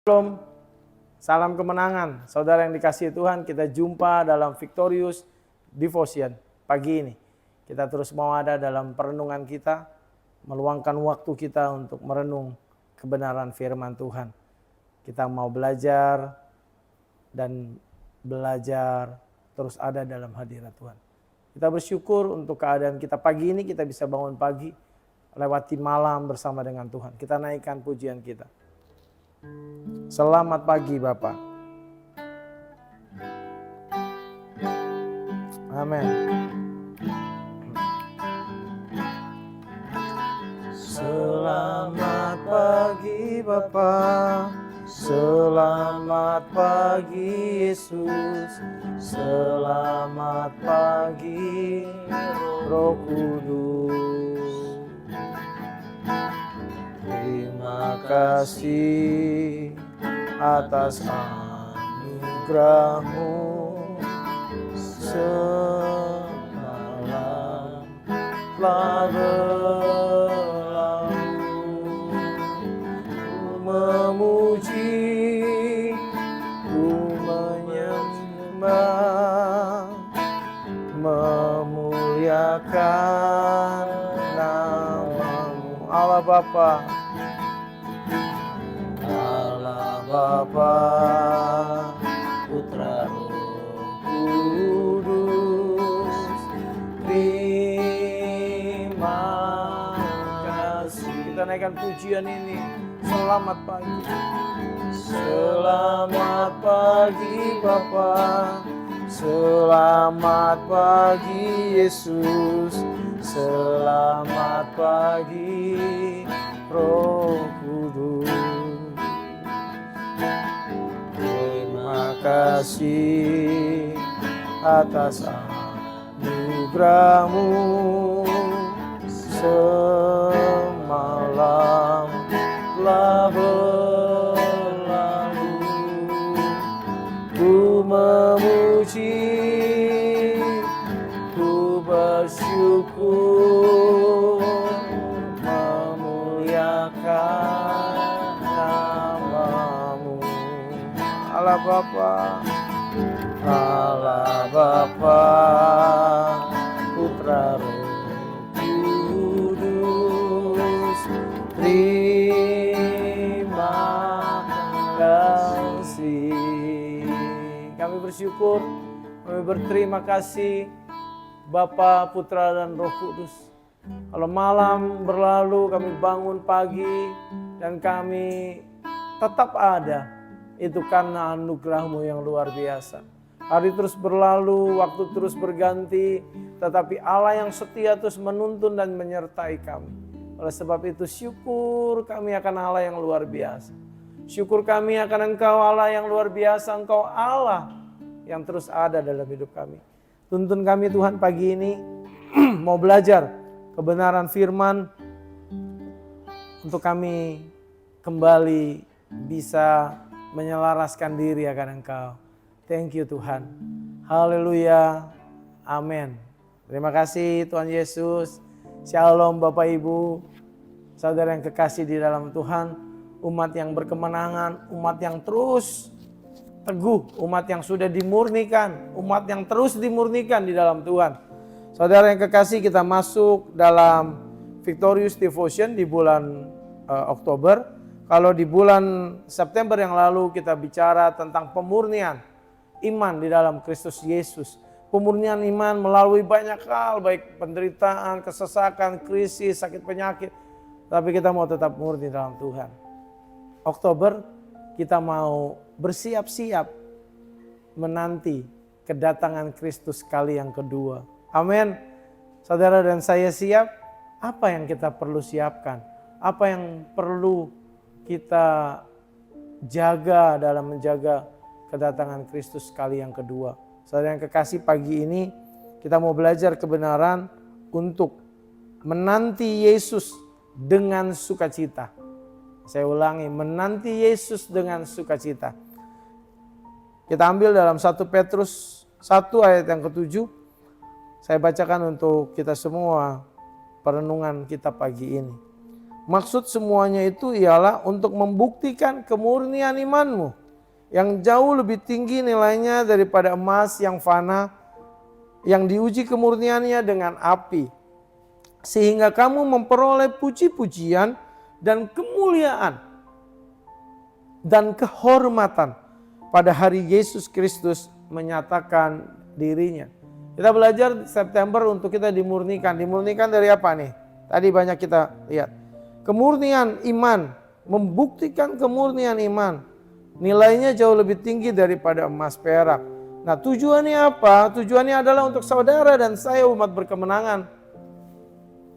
Shalom, salam kemenangan. Saudara yang dikasihi Tuhan, kita jumpa dalam Victorious Devotion pagi ini. Kita terus mau ada dalam perenungan kita, meluangkan waktu kita untuk merenung kebenaran firman Tuhan. Kita mau belajar dan belajar terus ada dalam hadirat Tuhan. Kita bersyukur untuk keadaan kita pagi ini, kita bisa bangun pagi, lewati malam bersama dengan Tuhan. Kita naikkan pujian kita. Selamat pagi Bapak. Amin. Selamat pagi Bapak. Selamat pagi Yesus. Selamat pagi Roh Kudus. Terima kasih atas anugerah-Mu semalam telah berlalu. Ku memuji, ku menyembah, memuliakan nama-Mu Allah Bapa. Bapa, Putra, Roh Kudus, terima kasih. Kita naikkan pujian ini. Selamat pagi. Selamat pagi Bapa. Selamat pagi Yesus. Selamat pagi Roh Kudus. Terima kasih atas anugerah-Mu semalam telah berlalu. Ku memuji, ku bersyukur, memuliakan nama-Mu Allah Bapa, Allah Bapa, Putra, Roh Kudus, terima kasih. Kami bersyukur, kami berterima kasih Bapa, Putra, dan Roh Kudus. Kalau malam berlalu, kami bangun pagi, dan kami tetap ada. Itu karena anugerah-Mu yang luar biasa. Hari terus berlalu, waktu terus berganti, tetapi Allah yang setia terus menuntun dan menyertai kami. Oleh sebab itu syukur kami akan Allah yang luar biasa. Syukur kami akan Engkau Allah yang luar biasa, Engkau Allah yang terus ada dalam hidup kami. Tuntun kami Tuhan pagi ini mau belajar kebenaran firman untuk kami kembali bisa menyelaraskan diri akan Engkau. Thank you Tuhan. Haleluya. Amin. Terima kasih Tuhan Yesus. Shalom Bapak Ibu. Saudara yang kekasih di dalam Tuhan. Umat yang berkemenangan. Umat yang terus teguh. Umat yang sudah dimurnikan. Umat yang terus dimurnikan di dalam Tuhan. Saudara yang kekasih, kita masuk dalam Victorious Devotion di bulan Oktober. Kalau di bulan September yang lalu kita bicara tentang pemurnian iman di dalam Kristus Yesus. Pemurnian iman melalui banyak hal, baik penderitaan, kesesakan, krisis, sakit penyakit. Tapi kita mau tetap murni dalam Tuhan. Oktober kita mau bersiap-siap menanti kedatangan Kristus kali yang kedua. Amin. Saudara dan saya siap. Apa yang kita perlu siapkan? Apa yang perlu kita jaga dalam menjaga kedatangan Kristus kali yang kedua. Saudara yang kekasih, pagi ini kita mau belajar kebenaran untuk menanti Yesus dengan sukacita. Saya ulangi, menanti Yesus dengan sukacita. Kita ambil dalam 1 Petrus 1 ayat yang ke-7. Saya bacakan untuk kita semua perenungan kita pagi ini. Maksud semuanya itu ialah untuk membuktikan kemurnian imanmu yang jauh lebih tinggi nilainya daripada emas yang fana, yang diuji kemurniannya dengan api, sehingga kamu memperoleh puji-pujian dan kemuliaan dan kehormatan pada hari Yesus Kristus menyatakan dirinya. Kita belajar September untuk kita dimurnikan. Dimurnikan dari apa nih? Tadi banyak kita lihat. Kemurnian iman, membuktikan kemurnian iman. Nilainya jauh lebih tinggi daripada emas perak. Nah, tujuannya apa? Tujuannya adalah untuk saudara dan saya umat berkemenangan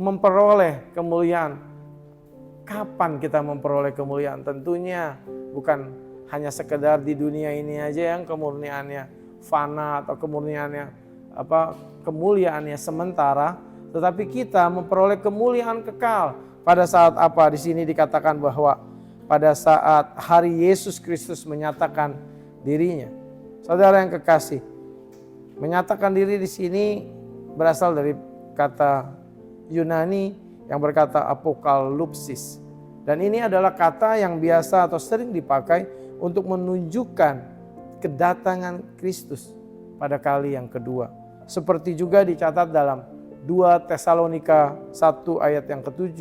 memperoleh kemuliaan. Kapan kita memperoleh kemuliaan? Tentunya bukan hanya sekedar di dunia ini aja yang kemurniannya fana atau kemuliaannya sementara, tetapi kita memperoleh kemuliaan kekal. Pada saat apa? Di sini dikatakan bahwa pada saat hari Yesus Kristus menyatakan dirinya. Saudara yang kekasih, menyatakan diri di sini berasal dari kata Yunani yang berkata apokalupsis. Dan ini adalah kata yang biasa atau sering dipakai untuk menunjukkan kedatangan Kristus pada kali yang kedua. Seperti juga dicatat dalam 2 Tesalonika 1 ayat yang ke-7,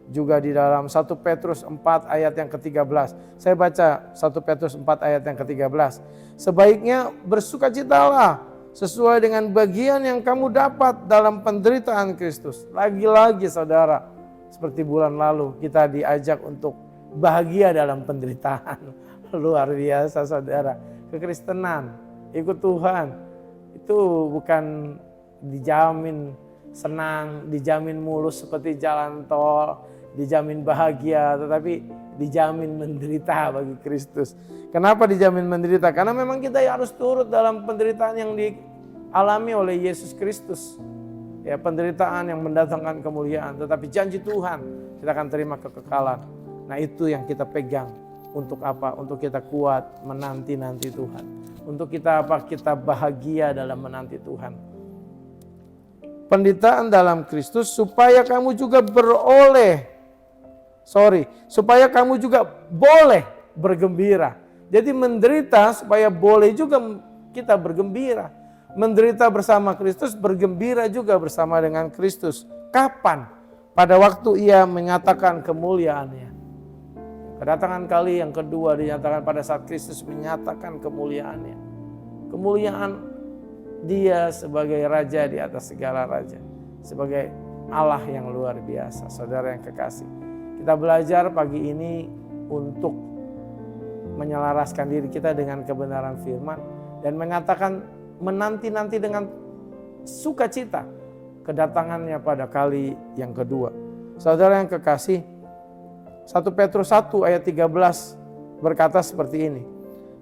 juga di dalam 1 Petrus 4 ayat yang ke-13. Saya baca 1 Petrus 4 ayat yang ke-13. Sebaiknya bersukacitalah sesuai dengan bagian yang kamu dapat dalam penderitaan Kristus. Lagi-lagi saudara, seperti bulan lalu kita diajak untuk bahagia dalam penderitaan. Luar biasa saudara. Kekristenan, ikut Tuhan, itu bukan dijamin senang, dijamin mulus seperti jalan tol, dijamin bahagia, tetapi dijamin menderita bagi Kristus. Kenapa dijamin menderita? Karena memang kita harus turut dalam penderitaan yang dialami oleh Yesus Kristus. Ya, penderitaan yang mendatangkan kemuliaan, tetapi janji Tuhan kita akan terima kekekalan. Nah, itu yang kita pegang. Untuk apa? Untuk kita kuat menanti-nanti Tuhan. Untuk kita apa? Kita bahagia dalam menanti Tuhan. Penderitaan dalam Kristus supaya kamu juga supaya kamu juga boleh bergembira. Jadi menderita supaya boleh juga kita bergembira. Menderita bersama Kristus, bergembira juga bersama dengan Kristus. Kapan? Pada waktu ia menyatakan kemuliaannya. Kedatangan kali yang kedua dinyatakan pada saat Kristus menyatakan kemuliaannya. Kemuliaan dia sebagai raja di atas segala raja. Sebagai Allah yang luar biasa, saudara yang kekasih. Kita belajar pagi ini untuk menyelaraskan diri kita dengan kebenaran firman. Dan mengatakan menanti-nanti dengan sukacita kedatangannya pada kali yang kedua. Saudara yang kekasih, 1 Petrus 1 ayat 13 berkata seperti ini.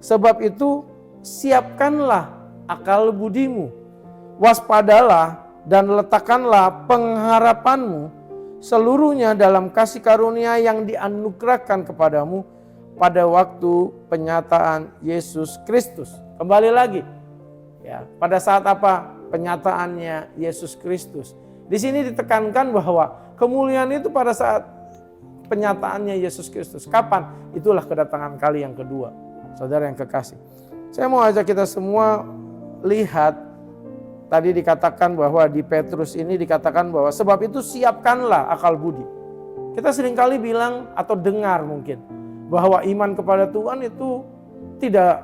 Sebab itu siapkanlah akal budimu, waspadalah dan letakkanlah pengharapanmu seluruhnya dalam kasih karunia yang dianugerahkan kepadamu pada waktu penyataan Yesus Kristus. Kembali lagi, ya, pada saat apa penyataannya Yesus Kristus? Di sini ditekankan bahwa kemuliaan itu pada saat penyataannya Yesus Kristus. Kapan? Itulah kedatangan kali yang kedua. Saudara yang kekasih, saya mau ajak kita semua lihat. Tadi dikatakan bahwa di Petrus ini dikatakan bahwa sebab itu siapkanlah akal budi. Kita seringkali bilang atau dengar mungkin bahwa iman kepada Tuhan itu tidak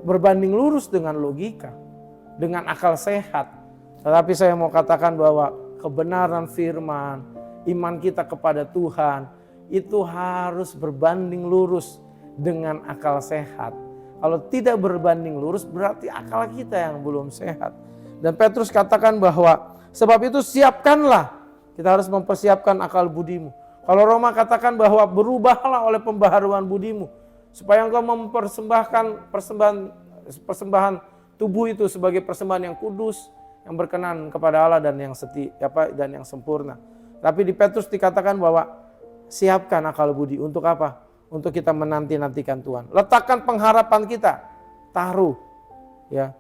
berbanding lurus dengan logika, dengan akal sehat. Tetapi saya mau katakan bahwa kebenaran firman, iman kita kepada Tuhan itu harus berbanding lurus dengan akal sehat. Kalau tidak berbanding lurus berarti akal kita yang belum sehat. Dan Petrus katakan bahwa sebab itu siapkanlah. Kita harus mempersiapkan akal budimu. Kalau Roma katakan bahwa berubahlah oleh pembaharuan budimu. Supaya engkau mempersembahkan persembahan tubuh itu sebagai persembahan yang kudus, yang berkenan kepada Allah dan yang dan yang sempurna. Tapi di Petrus dikatakan bahwa siapkan akal budi. Untuk apa? Untuk kita menanti-nantikan Tuhan. Letakkan pengharapan kita. Taruh. Ya.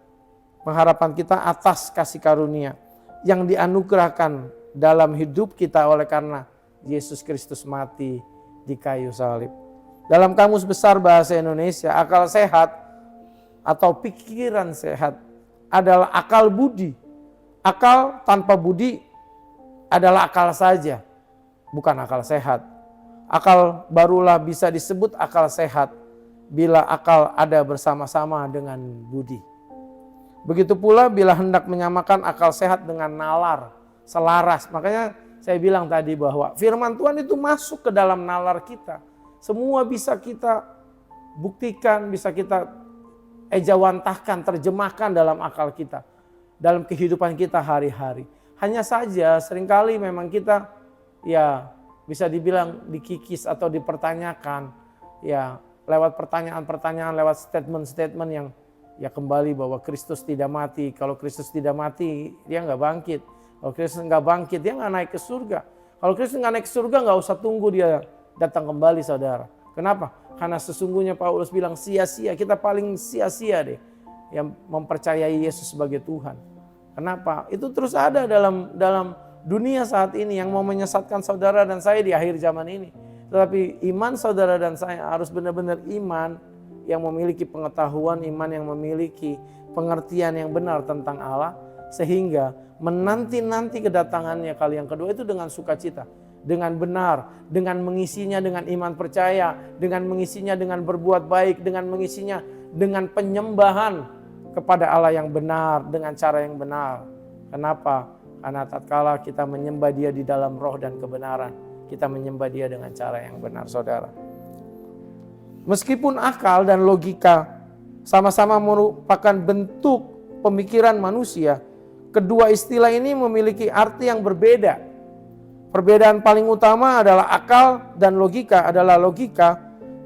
Pengharapan kita atas kasih karunia yang dianugerahkan dalam hidup kita oleh karena Yesus Kristus mati di kayu salib. Dalam Kamus Besar Bahasa Indonesia, akal sehat atau pikiran sehat adalah akal budi. Akal tanpa budi adalah akal saja, bukan akal sehat. Akal barulah bisa disebut akal sehat bila akal ada bersama-sama dengan budi. Begitu pula bila hendak menyamakan akal sehat dengan nalar, selaras. Makanya saya bilang tadi bahwa firman Tuhan itu masuk ke dalam nalar kita. Semua bisa kita buktikan, bisa kita ejawantahkan, terjemahkan dalam akal kita. Dalam kehidupan kita hari-hari. Hanya saja seringkali memang kita ya bisa dibilang dikikis atau dipertanyakan. Ya lewat pertanyaan-pertanyaan, lewat statement-statement yang ya kembali bahwa Kristus tidak mati. Kalau Kristus tidak mati, dia nggak bangkit. Kalau Kristus nggak bangkit, dia nggak naik ke surga. Kalau Kristus nggak naik ke surga, nggak usah tunggu dia datang kembali, saudara. Kenapa? Karena sesungguhnya Paulus bilang sia-sia. Kita paling sia-sia deh yang mempercayai Yesus sebagai Tuhan. Kenapa? Itu terus ada dalam dunia saat ini yang mau menyesatkan saudara dan saya di akhir zaman ini. Tetapi iman saudara dan saya harus benar-benar iman yang memiliki pengetahuan, iman yang memiliki pengertian yang benar tentang Allah, sehingga menanti-nanti kedatangannya kali yang kedua itu dengan sukacita, dengan benar, dengan mengisinya dengan iman percaya, dengan mengisinya dengan berbuat baik, dengan mengisinya dengan penyembahan kepada Allah yang benar, dengan cara yang benar. Kenapa? Karena tatkala kita menyembah Dia di dalam roh dan kebenaran, kita menyembah Dia dengan cara yang benar, saudara. Meskipun akal dan logika sama-sama merupakan bentuk pemikiran manusia, kedua istilah ini memiliki arti yang berbeda. Perbedaan paling utama adalah akal dan logika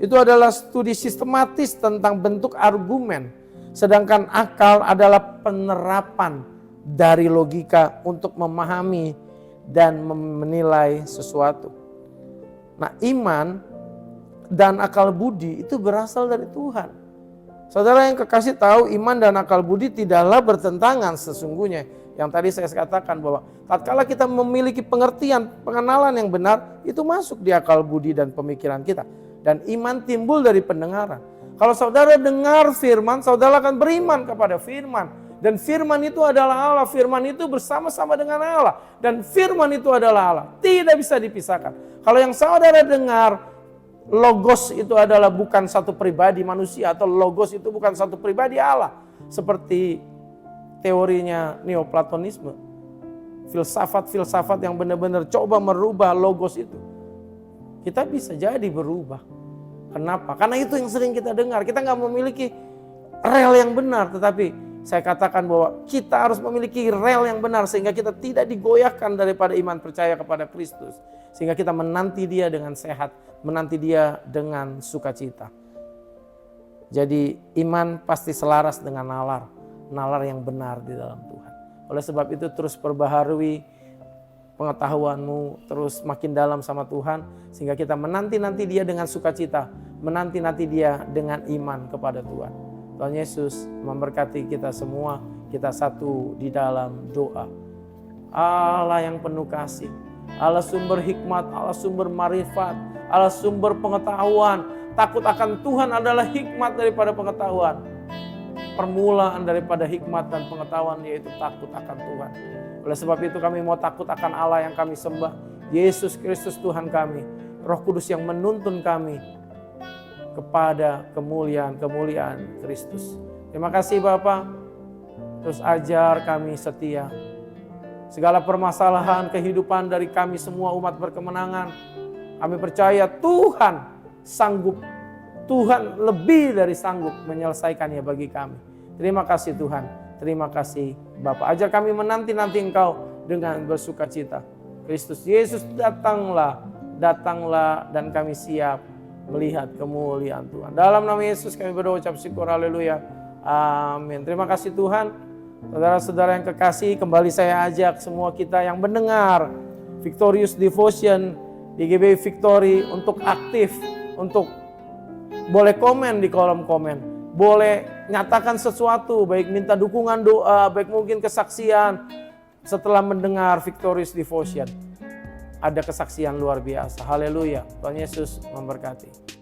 itu adalah studi sistematis tentang bentuk argumen, sedangkan akal adalah penerapan dari logika untuk memahami dan menilai sesuatu. Nah, iman dan akal budi itu berasal dari Tuhan. Saudara yang kekasih tahu, iman dan akal budi tidaklah bertentangan sesungguhnya. Yang tadi saya katakan bahwa tatkala kita memiliki pengertian, pengenalan yang benar, itu masuk di akal budi dan pemikiran kita. Dan iman timbul dari pendengaran. Kalau saudara dengar firman, saudara akan beriman kepada firman. Dan firman itu adalah Allah, firman itu bersama-sama dengan Allah. Dan firman itu adalah Allah, tidak bisa dipisahkan. Kalau yang saudara dengar, logos itu adalah bukan satu pribadi manusia, atau logos itu bukan satu pribadi Allah. Seperti teorinya Neoplatonisme. Filsafat-filsafat yang benar-benar coba merubah logos itu. Kita bisa jadi berubah. Kenapa? Karena itu yang sering kita dengar. Kita nggak memiliki rel yang benar, tetapi saya katakan bahwa kita harus memiliki rel yang benar sehingga kita tidak digoyahkan daripada iman percaya kepada Kristus. Sehingga kita menanti Dia dengan sehat, menanti Dia dengan sukacita. Jadi iman pasti selaras dengan nalar yang benar di dalam Tuhan. Oleh sebab itu terus perbaharui pengetahuanmu, terus makin dalam sama Tuhan, sehingga kita menanti-nanti Dia dengan sukacita, menanti-nanti Dia dengan iman kepada Tuhan. Tuhan Yesus memberkati kita semua, kita satu di dalam doa. Allah yang penuh kasih, Allah sumber hikmat, Allah sumber marifat, Allah sumber pengetahuan. Takut akan Tuhan adalah hikmat daripada pengetahuan. Permulaan daripada hikmat dan pengetahuan yaitu takut akan Tuhan. Oleh sebab itu kami mau takut akan Allah yang kami sembah, Yesus Kristus Tuhan kami, Roh Kudus yang menuntun kami kepada kemuliaan Kristus. Terima kasih Bapa, terus ajar kami setia. Segala permasalahan kehidupan dari kami semua umat berkemenangan, kami percaya Tuhan sanggup, Tuhan lebih dari sanggup menyelesaikannya bagi kami. Terima kasih Tuhan, terima kasih Bapa. Ajar kami menanti-nanti Engkau dengan bersukacita. Kristus Yesus datanglah dan kami siap melihat kemuliaan Tuhan. Dalam nama Yesus kami berdoa, ucap syukur, haleluya, amin. Terima kasih Tuhan. Saudara-saudara yang kekasih, kembali saya ajak semua kita yang mendengar Victorious Devotion di GBI Victory untuk aktif, untuk boleh komen di kolom komen, boleh nyatakan sesuatu, baik minta dukungan doa, baik mungkin kesaksian setelah mendengar Victorious Devotion. ada kesaksian luar biasa. Haleluya. Tuhan Yesus memberkati.